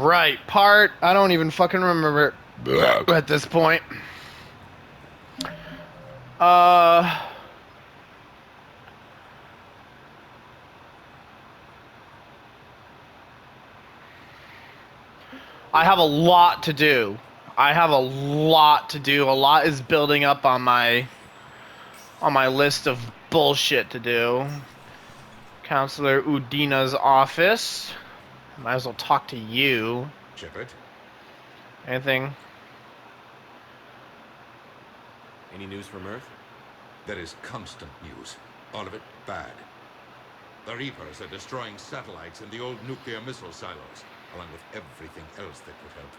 right part. I don't even fucking remember at this point. Uh... I have a lot to do. I have a lot to do. A lot is building up on my list of bullshit to do. Counselor Udina's office. Might as well talk to you. Shepard? Anything? Any news from Earth? There is constant news. All of it bad. The Reapers are destroying satellites in the old nuclear missile silos, along with everything else that could help.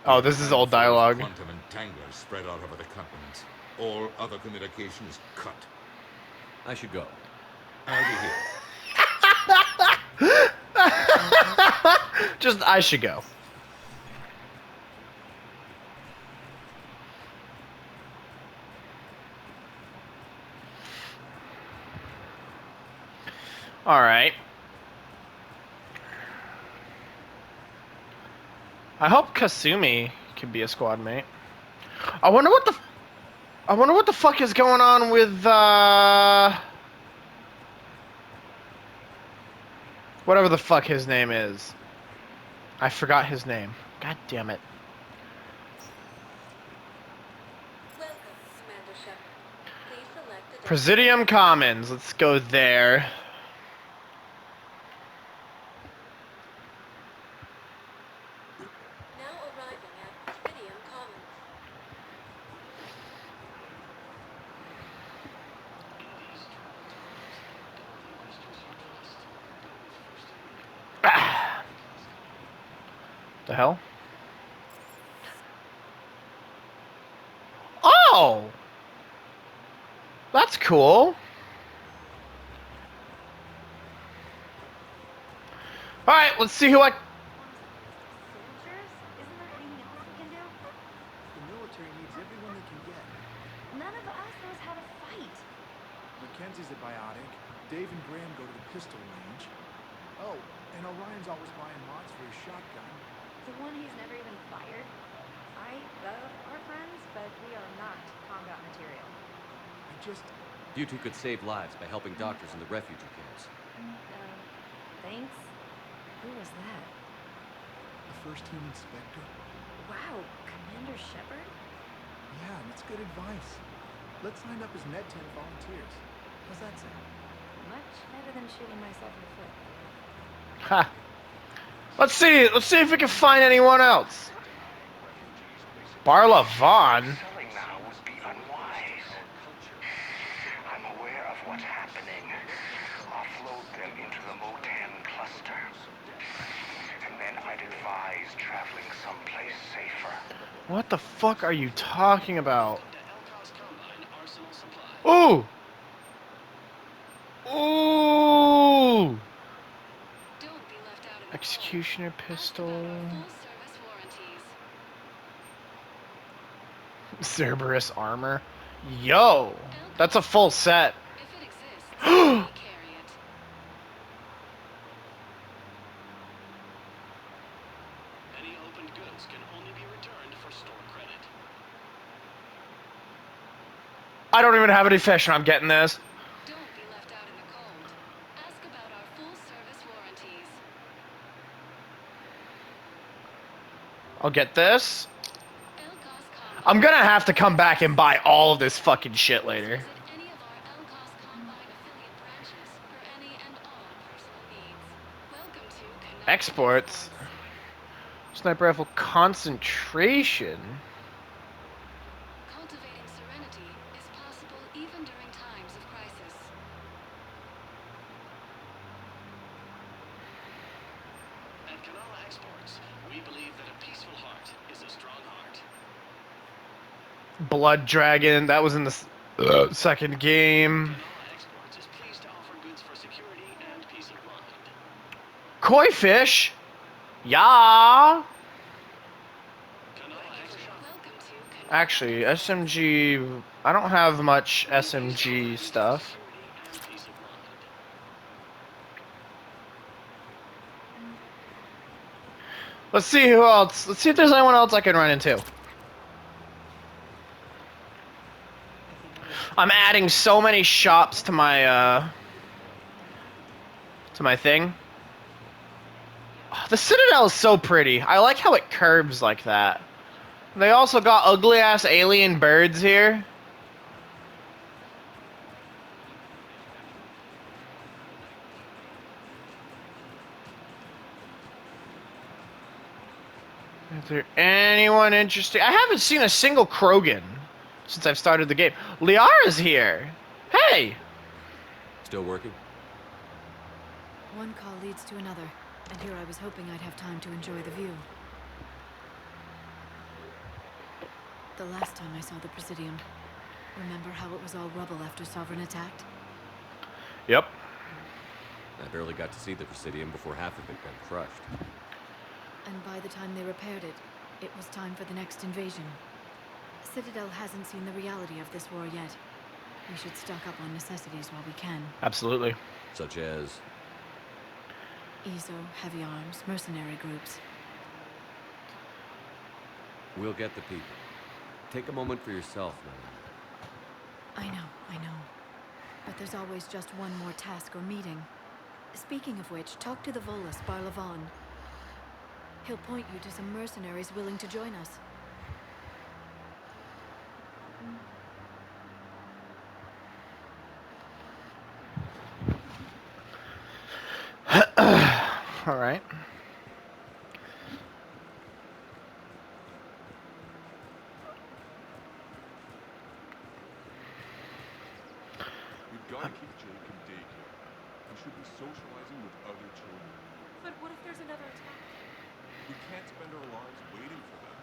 Oh, this is old Handfuls of dialogue. quantum entanglers spread out over the continents. All other communication is cut. I should go. I'll be here. Just, I should go. Alright. I hope Kasumi can be a squad mate. I wonder what the fuck is going on with, whatever the fuck his name is. I forgot his name. God damn it. Presidium Commons. Let's go there. Ah. The hell? Oh! That's cool. Alright, let's see who I... Soldiers? Isn't there anything else we can do? The military needs everyone they can get. None of us knows how to fight. Mackenzie's a biotic. Dave and Graham go to the pistol range. Oh, and Orion's always buying mods for his shotgun. The one he's never even fired. I love our friends, but we are not combat material. I just... You two could save lives by helping doctors in the refugee camps. Thanks. Who was that? The first team inspector? Wow, Commander Shepard? Yeah, and it's good advice. Let's sign up as Net 10 volunteers. How's that sound? Much better than shooting myself in the foot. Ha. Let's see if we can find anyone else. Barla Vaughn. Selling now would be unwise. I'm aware of what's happening. Offload them into the Motan cluster. And then I'd advise traveling someplace safer. What the fuck are you talking about? Ooh! Ooh! Executioner pistol. Cerberus armor. Yo! That's a full set. I don't even have any fish and I'm getting this. Don't be left out in the cold. Ask about our full service warranties. I'll get this. I'm gonna have to come back and buy all of this fucking shit later. Visit any of our LCOS Combine affiliate branches for any and all personal needs. Welcome to Connect. Exports. Sniper rifle concentration. Cultivating serenity is possible even during times of crisis. At Canala Exports, we believe that a peaceful heart is a strong heart. Blood Dragon. That was in the second game. Canala Exports is pleased to offer goods for security and peace of mind. Koi fish. Yeah. Canala Exports. Welcome to Connect. Actually, SMG. I don't have much SMG stuff. Peace of mind. Let's see who else. Let's see if there's anyone else I can run into. I'm adding so many shops to my thing. Oh, the Citadel is so pretty. I like how it curves like that. They also got ugly ass alien birds here. Is there anyone interesting? I haven't seen a single Krogan since I've started the game. Liara's here. Hey! Still working? One call leads to another, and here I was hoping I'd have time to enjoy the view. The last time I saw the Presidium, remember how it was all rubble after Sovereign attacked? Yep. I barely got to see the Presidium before half of it got crushed. And by the time they repaired it, it was time for the next invasion. Citadel hasn't seen the reality of this war yet. We should stock up on necessities while we can. Absolutely. Such as... ESO, heavy arms, mercenary groups. We'll get the people. Take a moment for yourself, man. I know. But there's always just one more task or meeting. Speaking of which, talk to the Volus, Barlavan. He'll point you to some mercenaries willing to join us. All right. We've got to keep Jake in daycare. He should be socializing with other children. But what if there's another attack? We can't spend our lives waiting for that.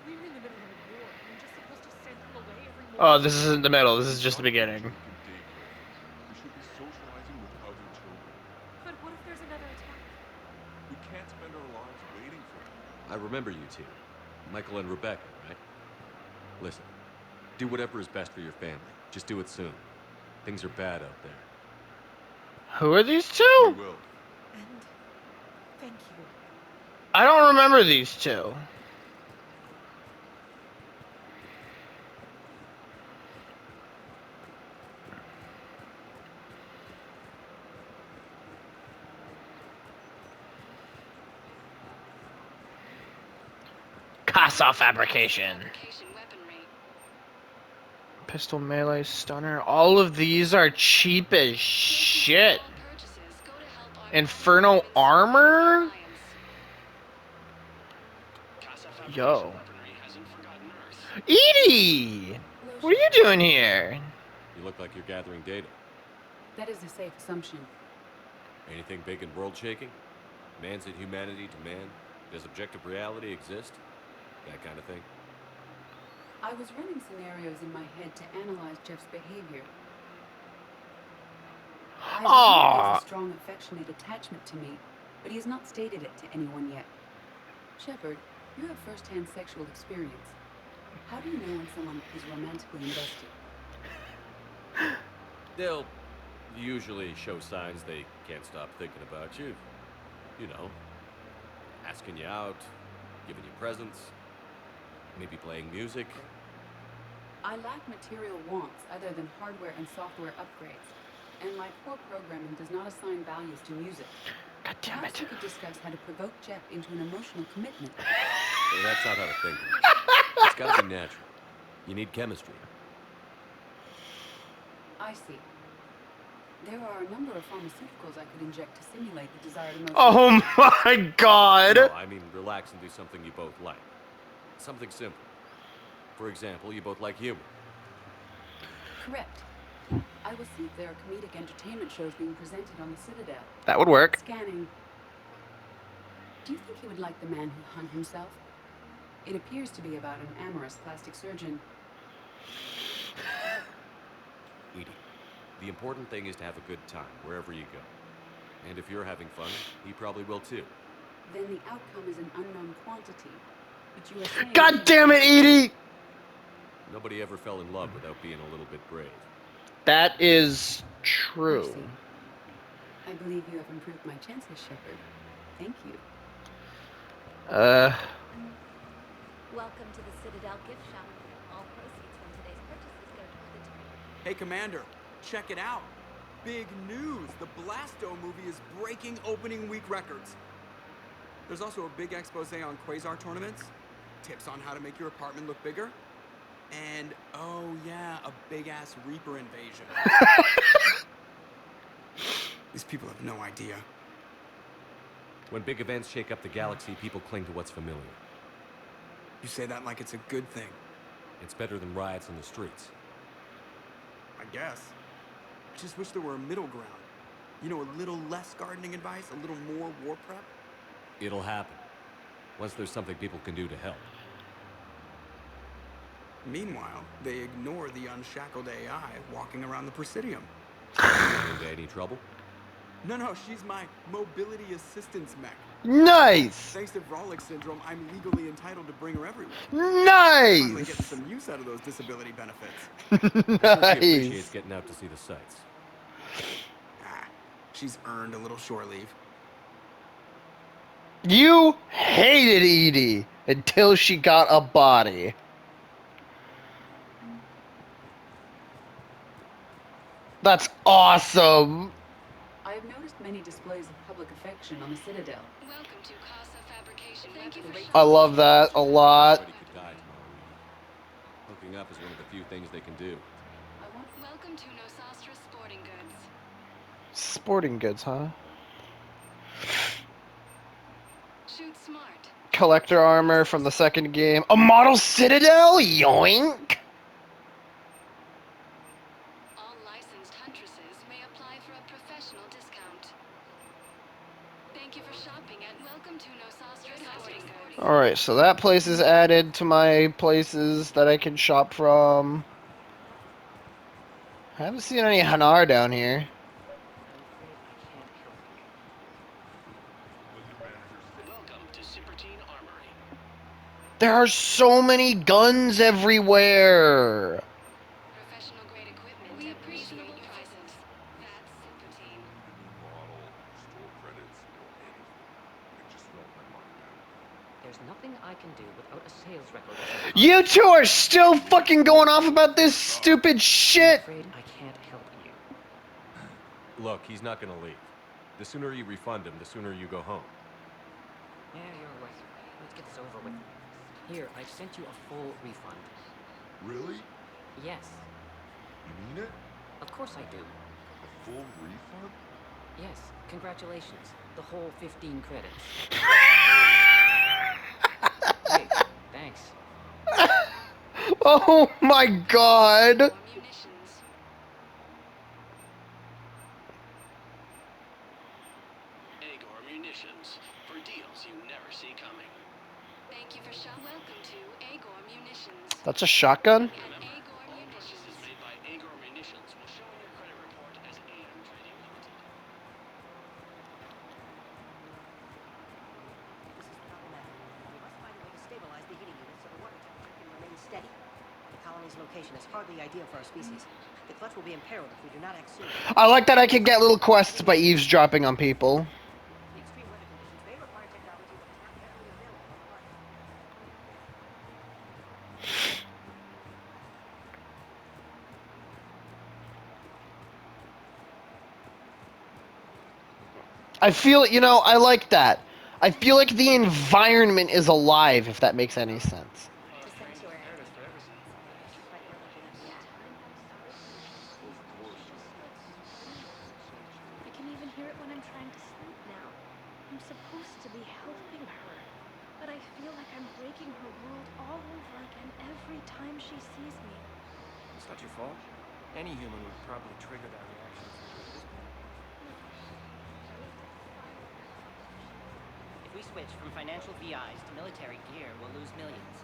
We're in the middle of a war. We're just supposed to send him away every morning. Oh, this isn't the middle. This is just the beginning. Jake in daycare. We should be socializing with other children. But what if there's another attack? We can't spend our lives waiting for that. I remember you two. Michael and Rebecca, right? Listen, do whatever is best for your family. Just do it soon. Things are bad out there. Who are these We two? will. And thank you. I don't remember these two. Casa fabrication. Fabrication weaponry. Pistol, melee, stunner. All of these are cheap as shit. All purchases go to help our Inferno Alliance. armor? Casa Yo. fabrication weaponry hasn't forgotten Earth. Edie! What are you doing here? You look like you're gathering data. That is a safe assumption. Anything big and world-shaking? Man's inhumanity to man? Does objective reality exist? That kind of thing. I was running scenarios in my head to analyze Jeff's behavior. I assume he Aww. has a strong affectionate attachment to me, but he has not stated it to anyone yet. Shepard, you have first-hand sexual experience. How do you know when someone is romantically invested? They'll usually show signs they can't stop thinking about you. You know, asking you out, giving you presents, maybe playing music. I lack material wants other than hardware and software upgrades, and my core programming does not assign values to music. God damn Perhaps it. we could discuss how to provoke Jeff into an emotional commitment. That's not how to think. It's gotta be natural. You need chemistry. I see. There are a number of pharmaceuticals I could inject to simulate the desired emotion. Oh my god. No, I mean relax and do something you both like. Something simple. For example, you both like humor. Correct. I will see if there are comedic entertainment shows being presented on the Citadel. That would work. Scanning. Do you think he would like The Man Who Hung Himself? It appears to be about an amorous plastic surgeon. Edie, the important thing is to have a good time wherever you go. And if you're having fun, he probably will too. Then the outcome is an unknown quantity. But you are saying... God damn it, Edie! Nobody ever fell in love without being a little bit brave. That is true. Mercy. I believe you have improved my chances, Shepard. Thank you. Welcome to the Citadel gift shop. All proceeds from today's purchases go toward the tournament. Hey, Commander, check it out. Big news! The Blasto movie is breaking opening week records. There's also a big expose on Quasar tournaments, tips on how to make your apartment look bigger, and, oh yeah, a big-ass Reaper invasion. These people have no idea. When big events shake up the galaxy, people cling to what's familiar. You say that like it's a good thing. It's better than riots in the streets. I guess. I just wish there were a middle ground. You know, a little less gardening advice, a little more war prep. It'll happen. Once there's something people can do to help. Meanwhile, they ignore the unshackled AI walking around the Presidium. Into any trouble? No, she's my mobility assistance mech. Nice! Thanks to Vrolic syndrome, I'm legally entitled to bring her everywhere. Nice! Finally getting some use out of those disability benefits. She appreciates Nice. getting out to see the sights. She's earned a little shore leave. You hated Edie until she got a body. That's awesome. I have noticed many displays of public affection on the Citadel. Welcome to Casa Fabrication. Thank you for I love that a lot. Everybody could die tomorrow. Hooking up is one of the few things they can do. Welcome to Nosastra Sporting Goods. Sporting goods, huh? Shoot smart. Collector armor from the second game. A model Citadel? Yoink! All licensed huntresses may apply for a professional discount. Thank you for shopping at Welcome to Nosastra Sporting Goods. Alright, so that place is added to my places that I can shop from. I haven't seen any Hanar down here. Welcome to Superteen Armory. There are so many guns everywhere. Professional grade equipment at reasonable prices. That's Superteen. Model, store credits, or anything. I just want my money back. There's nothing I can do without a sales record. You two are still fucking going off about this stupid shit. I'm afraid I can't help you. Look, he's not gonna leave. The sooner you refund him, the sooner you go home. Yeah, you're right. Let's get this over with. Here, I've sent you a full refund. Really? Yes, You mean it? of course I do. A full refund? Yes, congratulations. The whole 15 credits. Hey, thanks. Oh my god. Munitions. Agor Munitions. For deals you never see coming. Thank you for shopping. Welcome to Agor Munitions. That's a shotgun? Remember, all purchases made by Agor Munitions will show in your credit report as AM Trading Limited. This is problematic. We must find a way to stabilize the heating unit so the water temperature can remain steady. The colony's location is hardly ideal for our species. The clutch will be imperiled if we do not act soon. I like that I can get little quests by eavesdropping on people. The extreme weather conditions may require technology that is not readily available on the market. I feel, you know, I like that. I feel like the environment is alive, if that makes any sense. I can even hear it when I'm trying to sleep now. I'm supposed to be helping her, but I feel like I'm breaking her world all over again every time she sees me. It's not your fault. Any human would probably trigger that reaction. If we switch from financial VIs to military gear, we'll lose millions.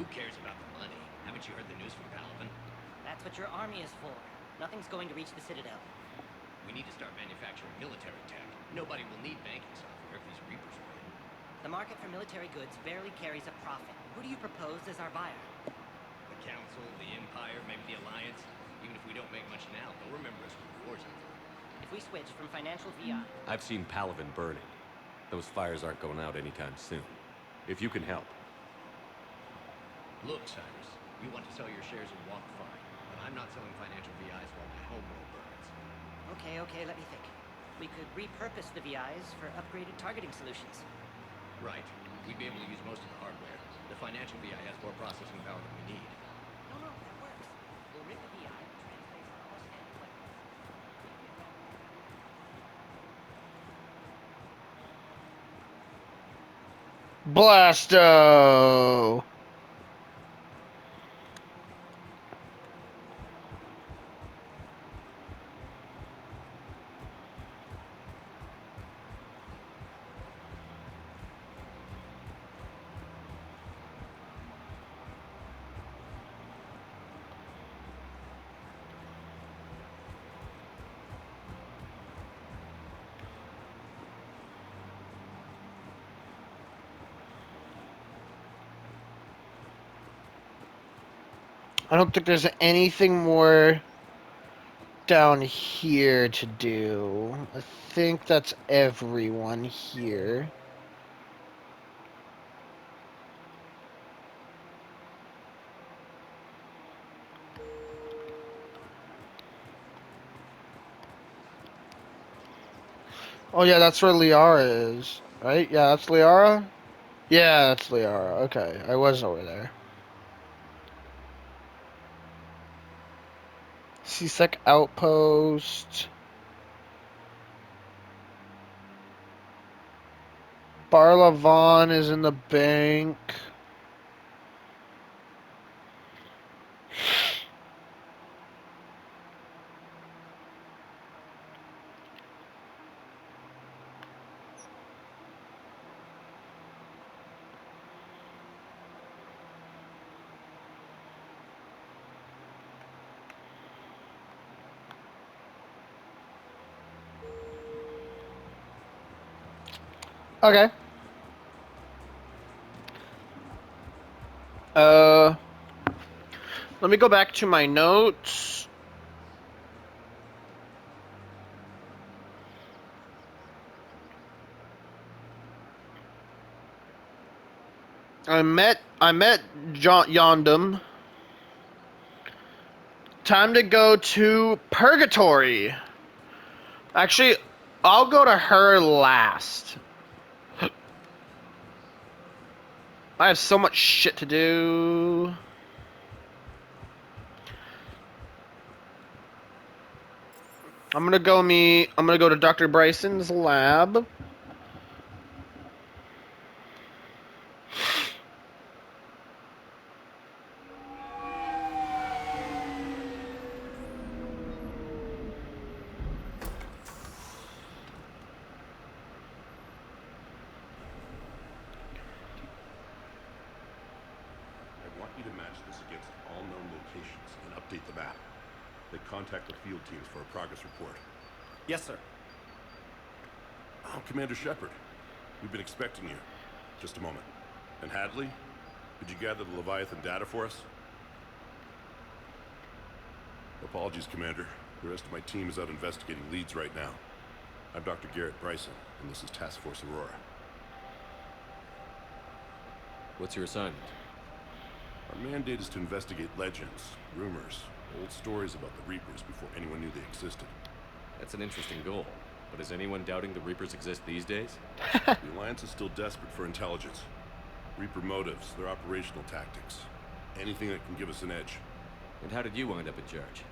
Who cares about the money? Haven't you heard the news from Palaven? That's what your army is for. Nothing's going to reach the Citadel. We need to start manufacturing military tech. Nobody will need banking software if these Reapers win. The market for military goods barely carries a profit. Who do you propose as our buyer? The Council, the Empire, maybe the Alliance. Even if we don't make much now, they'll remember us when the war's over. If we switch from financial VI... I've seen Palaven burning. Those fires aren't going out anytime soon. if you can help. Look, Cyrus, you want to sell your shares in Walk fine, but I'm not selling financial VIs while my homeworld burns. Okay, let me think. We could repurpose the VIs for upgraded targeting solutions. Right. We'd be able to use most of the hardware. The financial VI has more processing power than we need. No, that works. We'll rig the VI, translate ours, and what? Blasto! I don't think there's anything more down here to do. I think that's everyone here. Oh yeah, that's where Liara is, right? Yeah, that's Liara? Yeah, that's Liara. Okay, I was over there. C-Sec Outpost. Barlavon is in the bank. Okay. Let me go back to my notes. I met John Yondam. Time to go to Purgatory. Actually, I'll go to her last. I have so much shit to do. I'm gonna go to Dr. Bryson's lab. I want you to match this against all known locations and update the map. Then contact the field teams for a progress report. Yes, sir. I'm Commander Shepard. We've been expecting you. Just a moment. And Hadley, did you gather the Leviathan data for us? Apologies, Commander. The rest of my team is out investigating leads right now. I'm Dr. Garrett Bryson, and this is Task Force Aurora. What's your assignment? Our mandate is to investigate legends, rumors, old stories about the Reapers before anyone knew they existed. That's an interesting goal. But is anyone doubting the Reapers exist these days? The Alliance is still desperate for intelligence. Reaper motives, their operational tactics. Anything that can give us an edge. And how did you wind up in charge?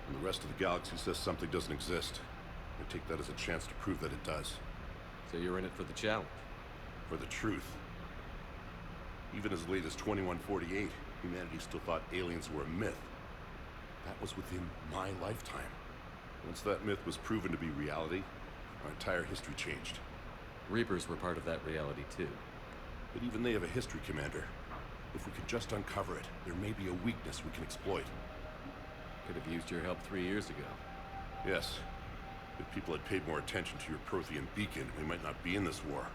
And the rest of the galaxy says something doesn't exist. I take that as a chance to prove that it does. So you're in it for the challenge? For the truth. Even as late as 2148, humanity still thought aliens were a myth. That was within my lifetime. Once that myth was proven to be reality, our entire history changed. Reapers were part of that reality too. But even they have a history, Commander. If we could just uncover it, there may be a weakness we can exploit. Could have used your help 3 years ago. Yes. If people had paid more attention to your Prothean beacon, we might not be in this war.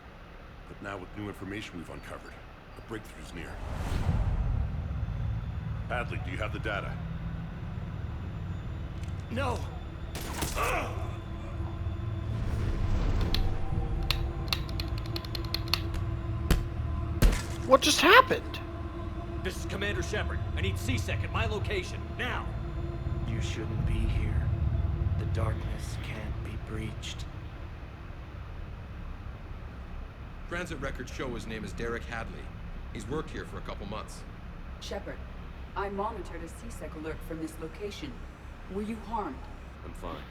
But now with new information we've uncovered, a breakthrough's near. Hadley, do you have the data? No! What just happened? This is Commander Shepard. I need C-Sec at my location, now! You shouldn't be here. The darkness can't be breached. Transit records show his name is Derek Hadley. He's worked here for a couple months. Shepard, I monitored a C-Sec alert from this location. Were you harmed? I'm fine.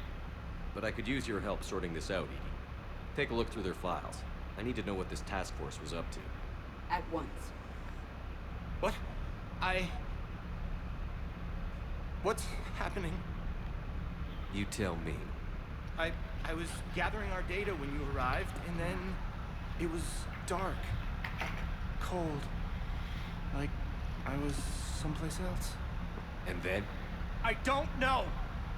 But I could use your help sorting this out, Edie. Take a look through their files. I need to know what this task force was up to. At once. What? What's happening? You tell me. I was gathering our data when you arrived, and then it was dark. Cold. Like I was someplace else. And then? I don't know!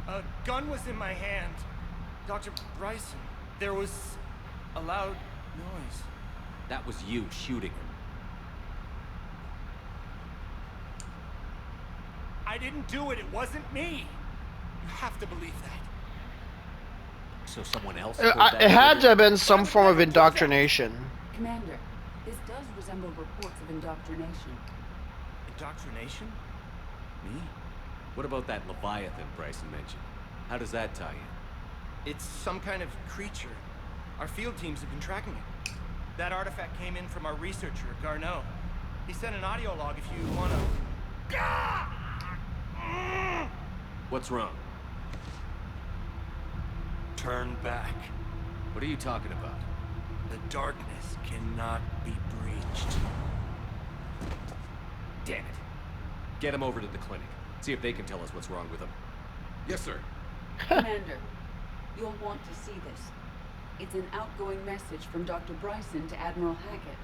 A gun was in my hand. Dr. Bryson. There was a loud noise. That was you shooting him. I didn't do it. It wasn't me. You have to believe that. So someone else? It had to have been some form of indoctrination. Commander, this does resemble reports of indoctrination. Indoctrination? Me? What about that Leviathan Bryson mentioned? How does that tie in? It's some kind of creature. Our field teams have been tracking it. That artifact came in from our researcher, Garneau. He sent an audio log if you wanna... What's wrong? Turn back. What are you talking about? The darkness cannot be breached. Damn it. Get him over to the clinic. See if they can tell us what's wrong with him. Yes, sir. Commander, you'll want to see this. It's an outgoing message from Dr. Bryson to Admiral Hackett.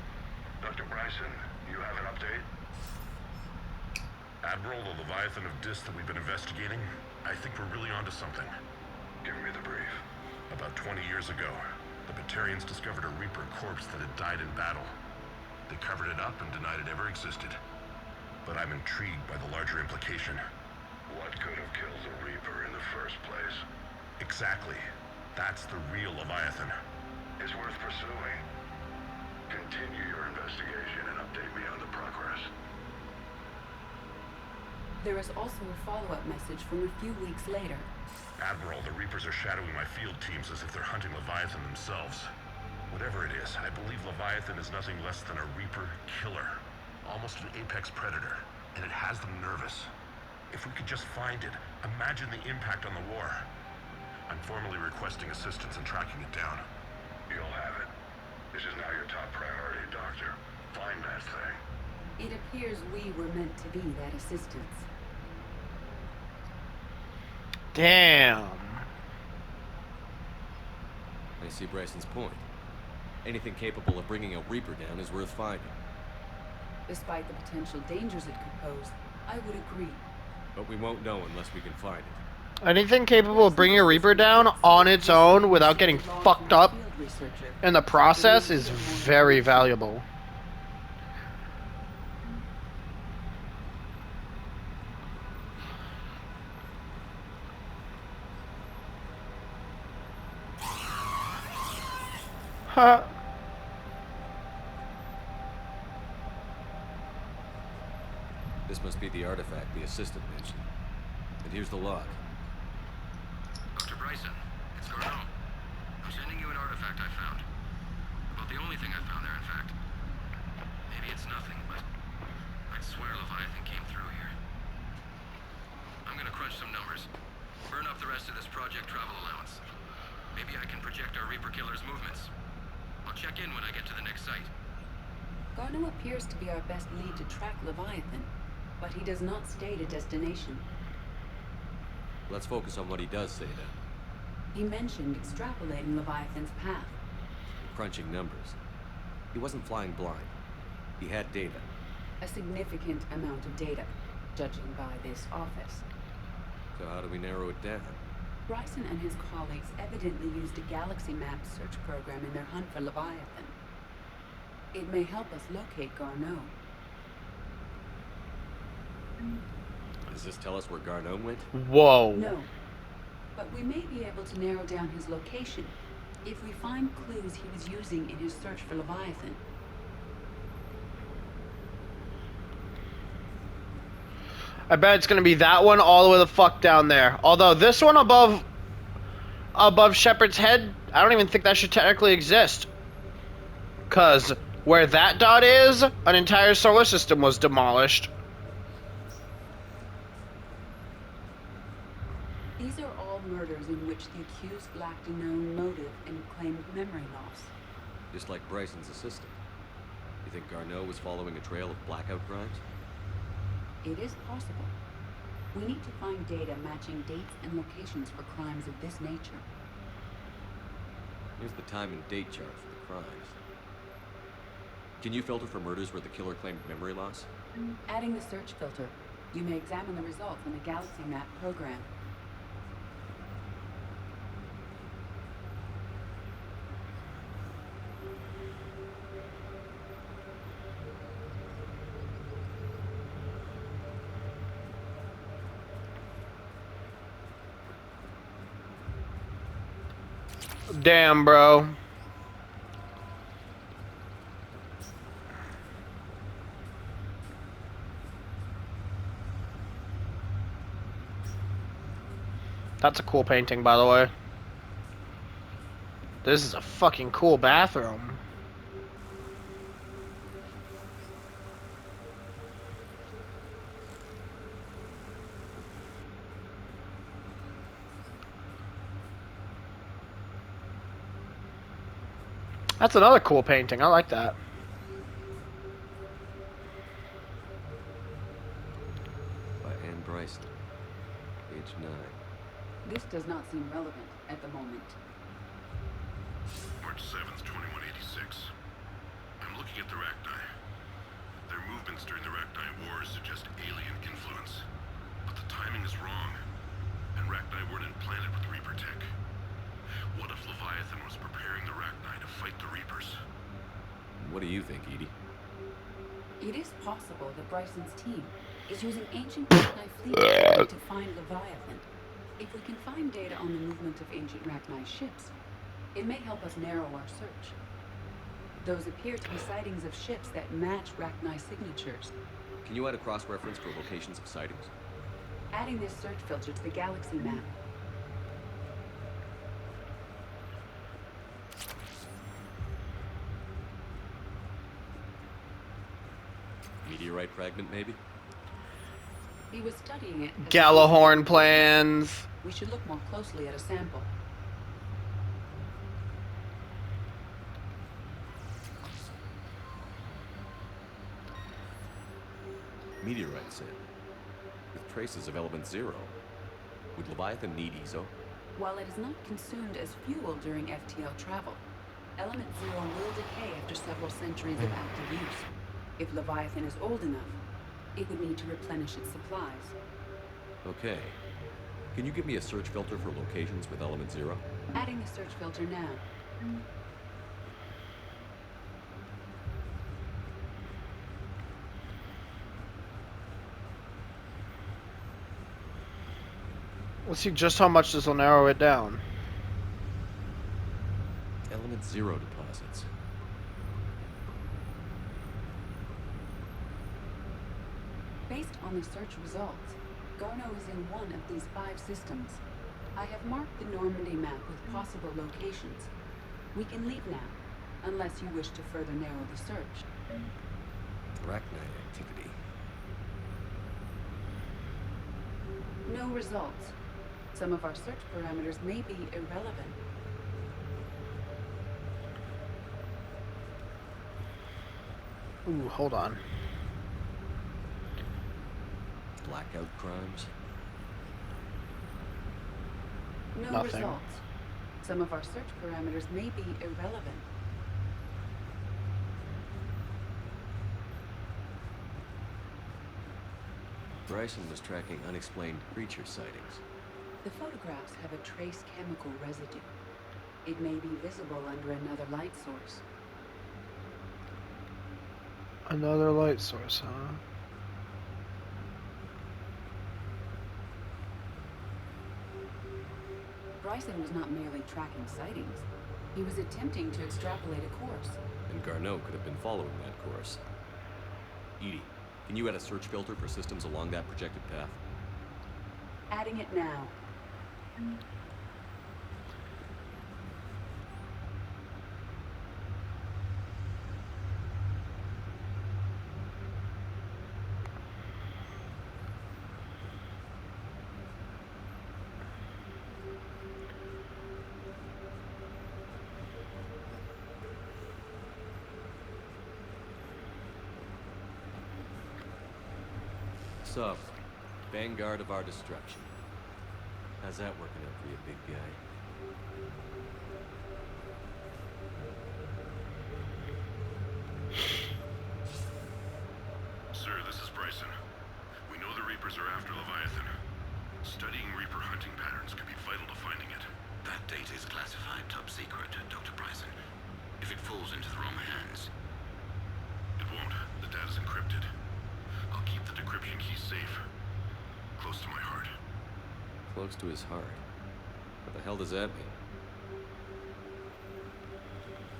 Dr. Bryson, you have an update? Admiral, the Leviathan of Dis that we've been investigating, I think we're really onto something. Give me the brief. About 20 years ago, the Batarians discovered a Reaper corpse that had died in battle. They covered it up and denied it ever existed. But I'm intrigued by the larger implication. What could have killed the Reaper in the first place? Exactly. That's the real Leviathan. It's worth pursuing. Continue your investigation and update me on the progress. There is also a follow-up message from a few weeks later. Admiral, the Reapers are shadowing my field teams as if they're hunting Leviathan themselves. Whatever it is, I believe Leviathan is nothing less than a Reaper killer. Almost an apex predator, and it has them nervous. If we could just find it, imagine the impact on the war. I'm formally requesting assistance in tracking it down. You'll have it. This is now your top priority, Doctor. Find that thing. It appears we were meant to be that assistance. Damn. I see Bryson's point. Anything capable of bringing a Reaper down is worth finding. Despite the potential dangers it could pose, I would agree. But we won't know unless we can find it. Anything capable of bringing a Reaper down on its own without getting fucked up in the process is very valuable. Huh. This must be the artifact the assistant mentioned. And here's the log. Dr. Bryson, it's Garneau. I'm sending you an artifact I found. About the only thing I found there, in fact. Maybe it's nothing, but I'd swear Leviathan came through here. I'm gonna crunch some numbers. Burn up the rest of this project travel allowance. Maybe I can project our Reaper killer's movements. I'll check in when I get to the next site. Garneau appears to be our best lead to track Leviathan, but he does not state a destination. Let's focus on what he does say then. He mentioned extrapolating Leviathan's path. Crunching numbers. He wasn't flying blind. He had data. A significant amount of data, judging by this office. So how do we narrow it down? Bryson and his colleagues evidently used a galaxy map search program in their hunt for Leviathan. It may help us locate Garneau. Does this tell us where Garneau went? Whoa. No, but we may be able to narrow down his location if we find clues he was using in his search for Leviathan. I bet it's gonna be that one all the way the fuck down there. Although this one above Shepard's head, I don't even think that should technically exist. Cause where that dot is, an entire solar system was demolished. These are all murders in which the accused lacked a known motive and claimed memory loss. Just like Bryson's assistant. You think Garneau was following a trail of blackout crimes? It is possible. We need to find data matching dates and locations for crimes of this nature. Here's the time and date chart for the crimes. Can you filter for murders where the killer claimed memory loss? Adding the search filter, you may examine the results in the Galaxy Map program. Damn, bro. That's a cool painting, by the way. This is a fucking cool bathroom. That's another cool painting. I like that. By Anne Bryson, age 9. This does not seem relevant at the moment. March 7th, 2186. I'm looking at the Rachni. Their movements during the Rachni Wars suggest alien influence. But the timing is wrong. And Rachni weren't implanted with Reaper tech. What if Leviathan was preparing the Rachni to fight the Reapers? What do you think, Edie? It is possible that Bryson's team is using ancient Rachni fleet to find Leviathan. If we can find data on the movement of ancient Rachni ships, it may help us narrow our search. Those appear to be sightings of ships that match Rachni signatures. Can you add a cross-reference for locations of sightings? Adding this search filter to the Galaxy Map. Meteorite fragment, maybe? He was studying it. Gallahorn plans. We should look more closely at a sample. Meteorite sample. With traces of element 0. Would Leviathan need ESO? While it is not consumed as fuel during FTL travel, element 0 will decay after several centuries of active use. If Leviathan is old enough, it would need to replenish its supplies. Okay. Can you give me a search filter for locations with element 0? Adding the search filter now. Let's see just how much this will narrow it down. Element 0 deposits. Based on the search results, Garneau is in one of these 5 systems. I have marked the Normandy map with possible locations. We can leave now, unless you wish to further narrow the search. Rachni activity. No results. Some of our search parameters may be irrelevant. Ooh, hold on. Blackout crimes? No Nothing. results. Some of our search parameters may be irrelevant. Bryson was tracking unexplained creature sightings. The photographs have a trace chemical residue. It may be visible under another light source. Another light source, huh? Bryson was not merely tracking sightings. He was attempting to extrapolate a course. And Garneau could have been following that course. Edie, Can you add a search filter for systems along that projected path? Adding it now. So, vanguard of our destruction. How's that working out for you, big guy? Sir, this is Bryson. We know the Reapers are after Leviathan. Studying Reaper hunting patterns could be vital to finding it. That data is classified top secret, Dr. Bryson. If it falls into the wrong hands... It won't. The data's encrypted. I'll keep the decryption key safe. Close to my heart. Close to his heart. What the hell does that mean?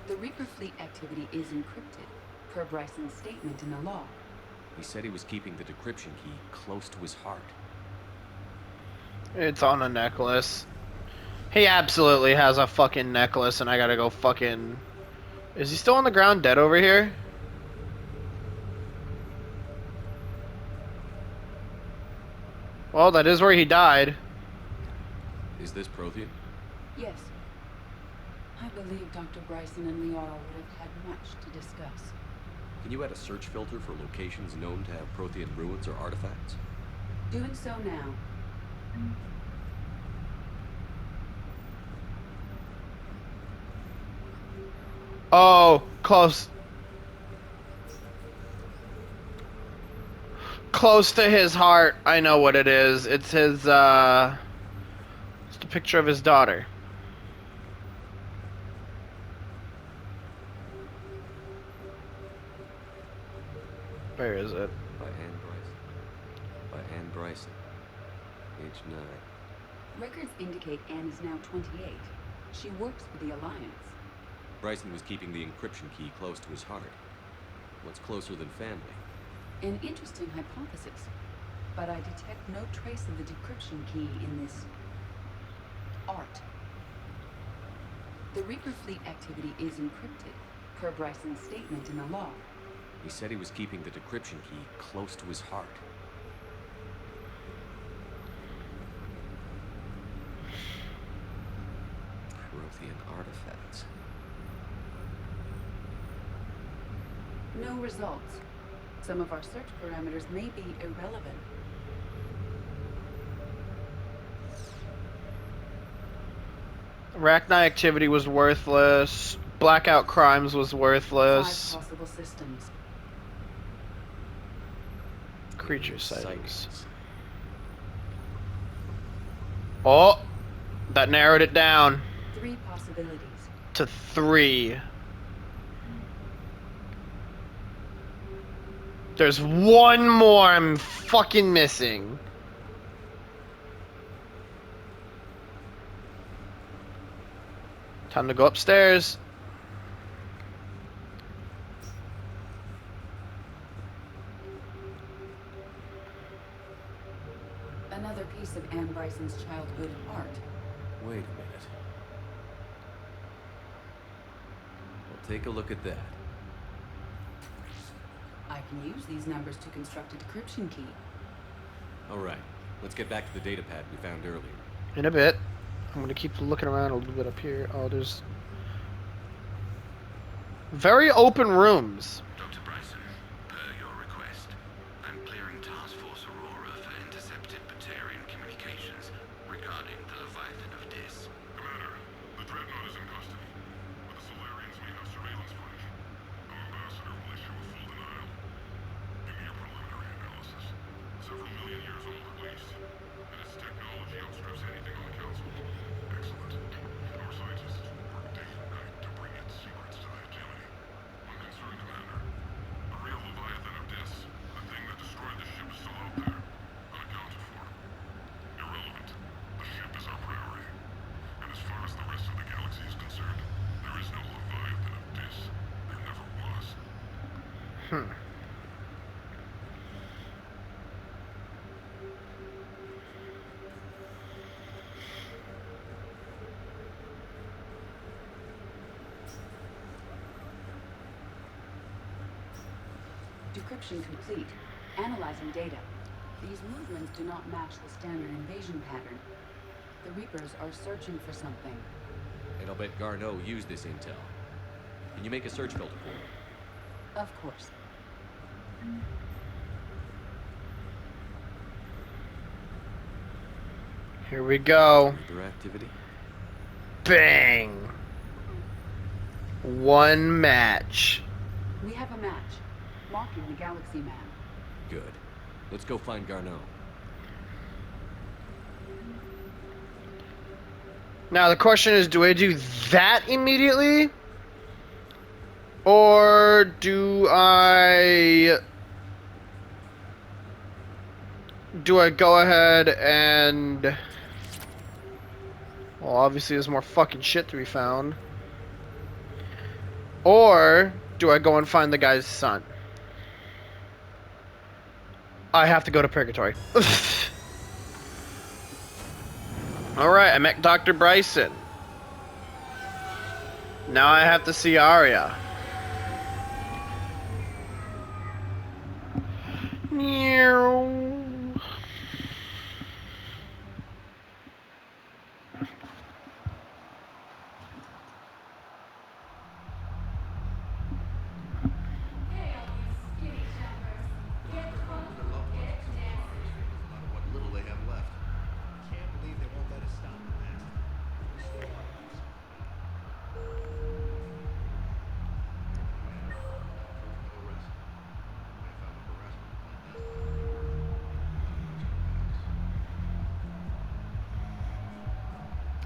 The Reaper fleet activity is encrypted, per Bryson's statement in the law. He said he was keeping the decryption key close to his heart. It's on a necklace. He absolutely has a fucking necklace, and I gotta go fucking... Is he still on the ground dead over here? Well, that is where he died. Is this Prothean? Yes. I believe Dr. Bryson and Liara would have had much to discuss. Can you add a search filter for locations known to have Prothean ruins or artifacts? Doing so now. Oh, close. Close to his heart. I know what it is. It's his, it's the picture of his daughter. Where is it? By Anne Bryson. By Anne Bryson. Age 9. Records indicate Anne is now 28. She works for the Alliance. Bryson was keeping the encryption key close to his heart. What's closer than family? An interesting hypothesis, but I detect no trace of the decryption key in this art. The Reaper fleet activity is encrypted, per Bryson's statement in the law. He said he was keeping the decryption key close to his heart. Prothean artifacts. No results. Some of our search parameters may be irrelevant. Arachni activity was worthless. Blackout crimes was worthless. 5 possible systems. Creature sightings. Oh, that narrowed it down 3 possibilities. to 3. There's one more I'm fucking missing. Time to go upstairs. Another piece of Anne Bryson's childhood art. Wait a minute. Well, take a look at that. I can use these numbers to construct a decryption key. Alright, let's get back to the data pad we found earlier. In a bit. I'm gonna keep looking around a little bit up here. Oh, there's very open rooms. Dr. Bryson, per your request, I'm clearing Task Force Aurora for intercepted Batarian communications regarding the Leviathan of Dis. Commander, the Dreadnought is in custody, but the Solarians may have surveillance footage. Our ambassador will issue a full denial. Give me your preliminary analysis. Several million years old at least, and its technology outstrips anything on the Council. Excellent. Our scientists will work day and night to bring its secrets to the hegemony. One concern, Commander. Decryption complete. Analyzing data. These movements do not match the standard invasion pattern. The Reapers are searching for something. And I'll bet Garneau used this intel. Can you make a search filter for it? Of course. Here we go. Their activity? Bang! One match. We have a match. Marking the Galaxy Man. Good. Let's go find Garneau. Now the question is, do I do that immediately? Or do I go ahead and... Well, obviously there's more fucking shit to be found. Or do I go and find the guy's son? I have to go to Purgatory. Alright, I met Dr. Bryson. Now I have to see Arya.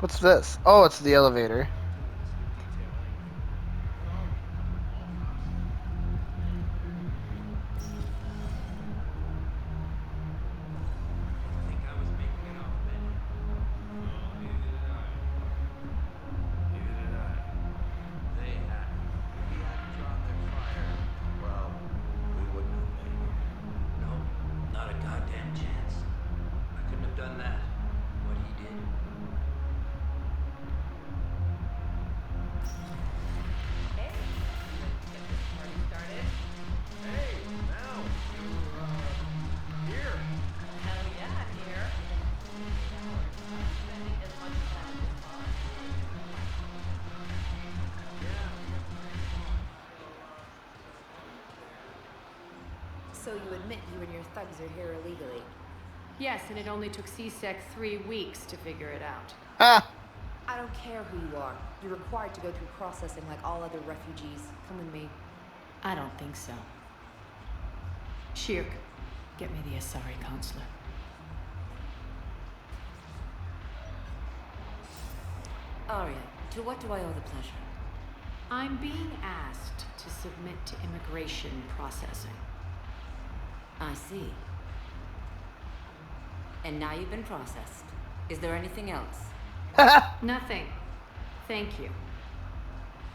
What's this? Oh, it's the elevator. Not a goddamn chance. I couldn't have done that. What he did. So you admit you and your thugs are here illegally? Yes, and it only took CSEC 3 weeks to figure it out. Ah! I don't care who you are. You're required to go through processing like all other refugees. Come with me. I don't think so. Shirk, get me the Asari consulate. Arya, to what do I owe the pleasure? I'm being asked to submit to immigration processing. I see. And now you've been processed. Is there anything else? Nothing. Thank you.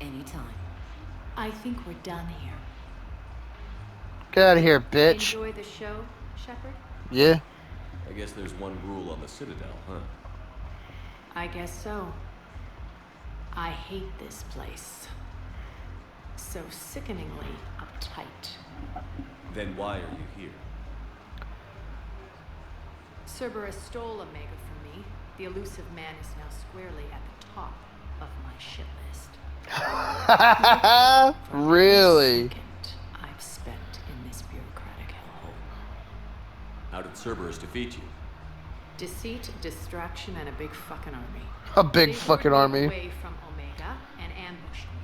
Anytime. I think we're done here. Get out of here, bitch. Enjoy the show, Shepard? Yeah. I guess there's one rule on the Citadel, huh? I guess so. I hate this place. So sickeningly uptight. Then why are you here? Cerberus stole Omega from me. The elusive man is now squarely at the top of my shit list. Really? I've spent in this bureaucratic hellhole. How did Cerberus defeat you? Deceit, distraction, and a big fucking army. A big fucking army. Away from Omega and ambushed me.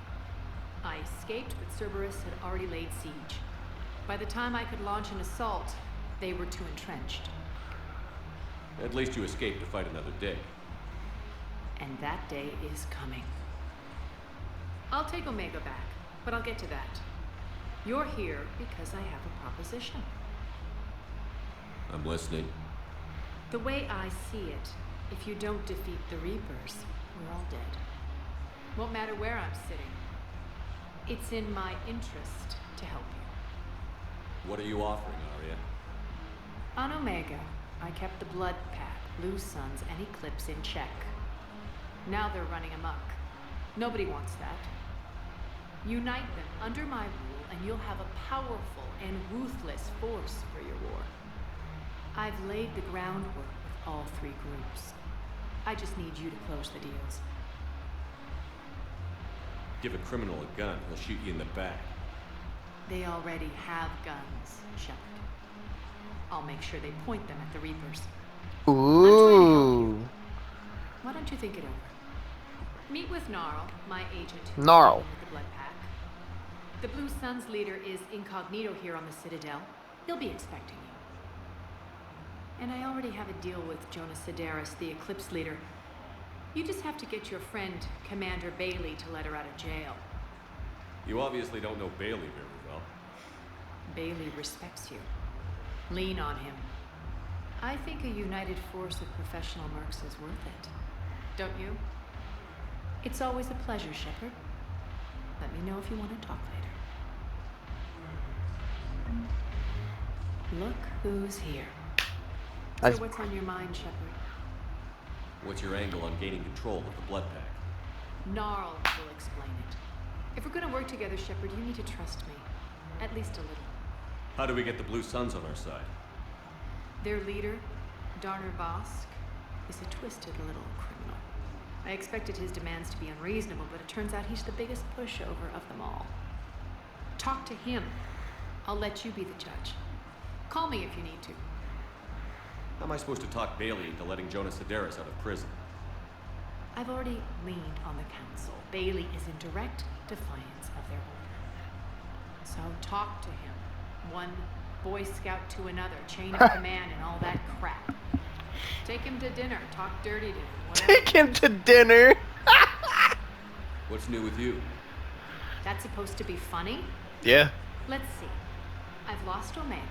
I escaped, but Cerberus had already laid siege. By the time I could launch an assault, they were too entrenched. At least you escaped to fight another day. And that day is coming. I'll take Omega back, but I'll get to that. You're here because I have a proposition. I'm listening. The way I see it, if you don't defeat the Reapers, we're all dead. Won't matter where I'm sitting. It's in my interest to help you. What are you offering, Arya? On Omega, I kept the Blood Pack, Blue Suns, and Eclipse in check. Now they're running amok. Nobody wants that. Unite them under my rule, and you'll have a powerful and ruthless force for your war. I've laid the groundwork with all three groups. I just need you to close the deals. Give a criminal a gun, he'll shoot you in the back. They already have guns, Shepard. I'll make sure they point them at the Reapers. Ooh. Why don't you think it over? Meet with Gnarl, my agent. Gnarl. With the Blood Pack. The Blue Suns leader is incognito here on the Citadel. He'll be expecting you. And I already have a deal with Jonas Sedaris, the Eclipse leader. You just have to get your friend, Commander Bailey, to let her out of jail. You obviously don't know Bailey very well. Bailey respects you. Lean on him. I think a united force of professional mercs is worth it. Don't you? It's always a pleasure, Shepard. Let me know if you want to talk later. Look who's here. So what's on your mind, Shepard? What's your angle on gaining control of the Blood Pack? Gnarl will explain it. If we're gonna work together, Shepard, you need to trust me. At least a little. How do we get the Blue Suns on our side? Their leader, Darner Bosk, is a twisted little criminal. I expected his demands to be unreasonable, but it turns out he's the biggest pushover of them all. Talk to him. I'll let you be the judge. Call me if you need to. How am I supposed to talk Bailey into letting Jonas Sedaris out of prison? I've already leaned on the council. Bailey is in direct defiance of their order. So talk to him. One Boy Scout to another, chain of command and all that crap. Take him to dinner, talk dirty to him, whatever. Take him to dinner. What's new with you? That's supposed to be funny? Yeah. Let's see. I've lost Omega.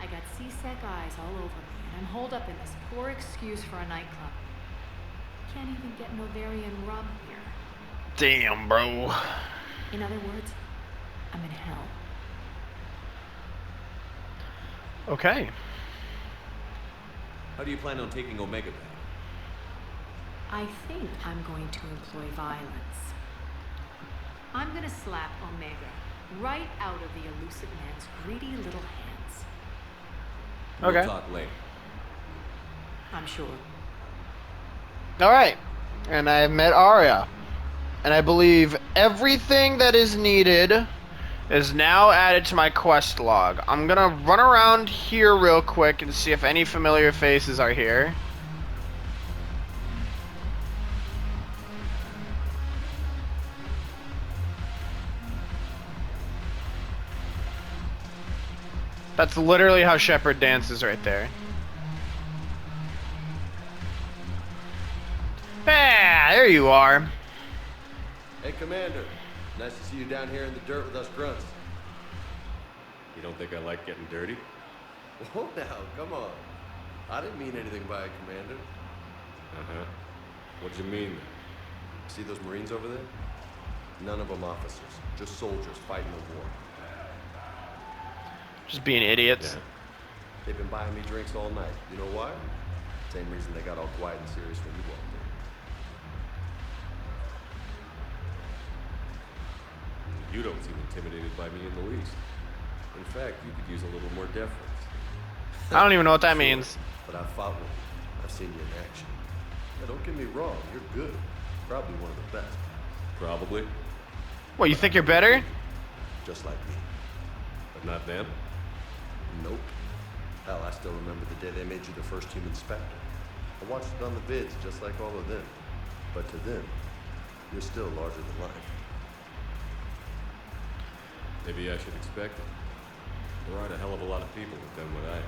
I got C-Sec eyes all over me, and I'm holed up in this poor excuse for a nightclub. Can't even get an ovarian rub here. Damn, bro. In other words, I'm in hell. Okay. How do you plan on taking Omega back? I think I'm going to employ violence. I'm gonna slap Omega right out of the elusive man's greedy little hands. Okay. We'll talk later. I'm sure. Alright. And I met Arya. And I believe everything that is needed is now added to my quest log. I'm gonna run around here real quick and see if any familiar faces are here. That's literally how Shepard dances right there. Ah, there you are. Hey, Commander. Nice to see you down here in the dirt with us grunts. You don't think I like getting dirty? Whoa now, come on. I didn't mean anything by it, Commander. Uh-huh. What'd you mean? See those Marines over there? None of them officers, just soldiers fighting a war. Just being idiots. Yeah. They've been buying me drinks all night. You know why? Same reason they got all quiet and serious when you walked in. You don't seem intimidated by me in the least. In fact, you could use a little more deference. I don't even know what that means. But I've fought with you. I've seen you in action. Now, don't get me wrong, you're good. Probably one of the best. Probably. What, you think you're better? Just like me. But not them? Nope. Hell, I still remember the day they made you the first human Spectre. I watched it on the vids, just like all of them. But to them, you're still larger than life. Maybe I should expect it. There aren't a hell of a lot of people who've done what I have.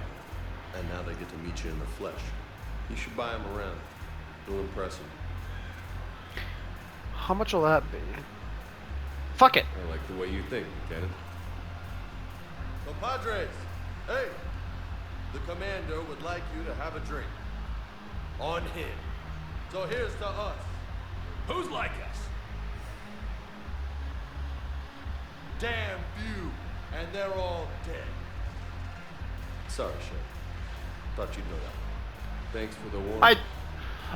And now they get to meet you in the flesh. You should buy them around. It'll impress them. How much will that be? Fuck it. I like the way you think, Lieutenant. Compadres, hey! The commander would like you to have a drink. On him. So here's to us. Who's like us? Damn few, and they're all dead. Sorry, Shep. Thought you'd know that. Thanks for the warning.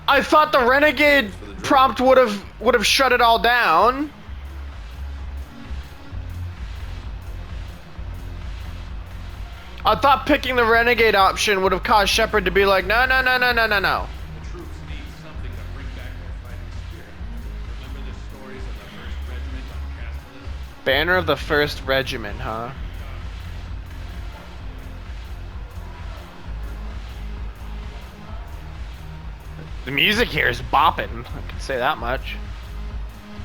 I thought the renegade prompt would have shut it all down. I thought picking the renegade option would have caused Shepard to be like, no, no, no, no, no, no, no. The troops need something to bring back their fighting spirit. Remember the stories of the 1st Regiment on Castellan? Banner of the 1st Regiment, huh? The music here is bopping, I can say that much.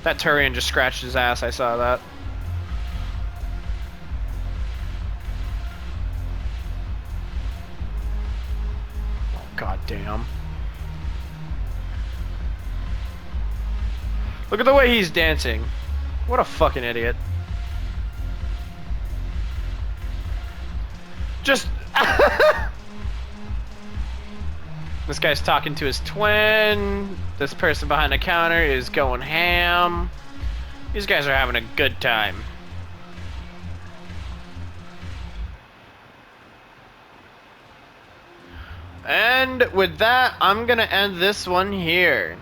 That Turian just scratched his ass, I saw that. Oh, god damn. Look at the way he's dancing. What a fucking idiot. Just... This guy's talking to his twin. This person behind the counter is going ham. These guys are having a good time. And with that, I'm gonna end this one here.